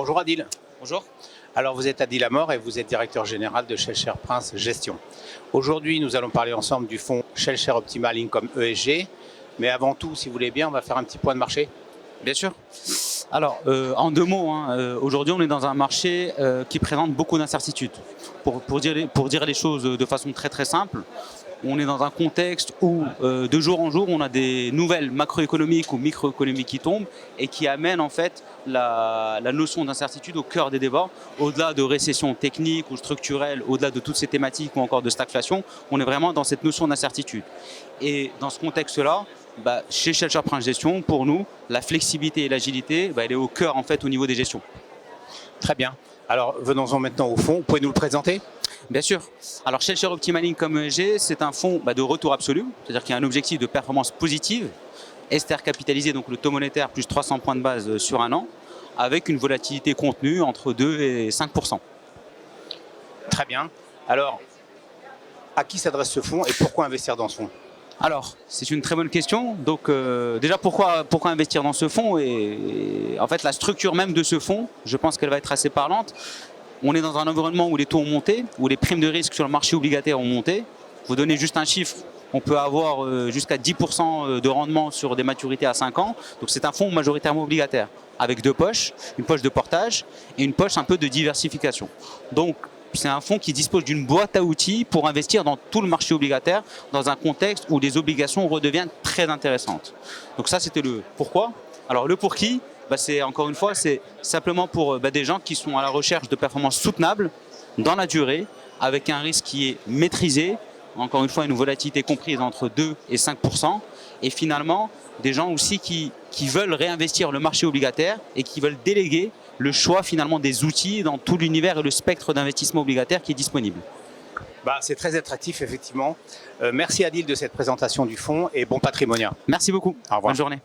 Bonjour Adil. Bonjour. Alors vous êtes Adil Amor et vous êtes directeur général de Shell Prince Gestion. Aujourd'hui, nous allons parler ensemble du fonds Shell Share Optimal Income ESG. Mais avant tout, si vous voulez bien, on va faire un petit point de marché. Bien sûr. Alors, en deux mots, aujourd'hui on est dans un marché qui présente beaucoup d'incertitudes. Pour dire les choses de façon très simple, on est dans un contexte où de jour en jour on a des nouvelles macroéconomiques ou microéconomiques qui tombent et qui amènent en fait la notion d'incertitude au cœur des débats. Au-delà de récession technique ou structurelle, au-delà de toutes ces thématiques ou encore de stagflation, on est vraiment dans cette notion d'incertitude. Et dans ce contexte-là, chez Shell Prince Gestion, pour nous, la flexibilité et l'agilité, elle est au cœur en fait au niveau des gestions. Très bien. Alors venons-en maintenant au fonds. Vous pouvez nous le présenter ? Bien sûr. Alors Shell Share Optimal Income ESG, c'est un fonds de retour absolu, c'est-à-dire qu'il y a un objectif de performance positive, ester capitalisé, donc le taux monétaire plus 300 points de base sur un an, avec une volatilité contenue entre 2 et 5%. Très bien. Alors, à qui s'adresse ce fonds et pourquoi investir dans ce fonds ? Alors, c'est une très bonne question. Donc, déjà, pourquoi investir dans ce fonds ? Et en fait, la structure même de ce fonds, je pense qu'elle va être assez parlante. On est dans un environnement où les taux ont monté, où les primes de risque sur le marché obligataire ont monté. Vous donnez juste un chiffre, on peut avoir jusqu'à 10% de rendement sur des maturités à 5 ans. Donc, c'est un fonds majoritairement obligataire, avec deux poches, une poche de portage et une poche un peu de diversification. Donc, c'est un fonds qui dispose d'une boîte à outils pour investir dans tout le marché obligataire dans un contexte où les obligations redeviennent très intéressantes. Donc ça, c'était le pourquoi. Alors le pour qui, c'est encore une fois, c'est simplement pour des gens qui sont à la recherche de performances soutenables dans la durée, avec un risque qui est maîtrisé, encore une fois une volatilité comprise entre 2 et 5%, et finalement des gens aussi qui veulent réinvestir le marché obligataire et qui veulent déléguer le choix finalement des outils dans tout l'univers et le spectre d'investissement obligataire qui est disponible. C'est très attractif effectivement. Merci Adil de cette présentation du fonds et bon patrimoine. Merci beaucoup. Au revoir. Bonne journée.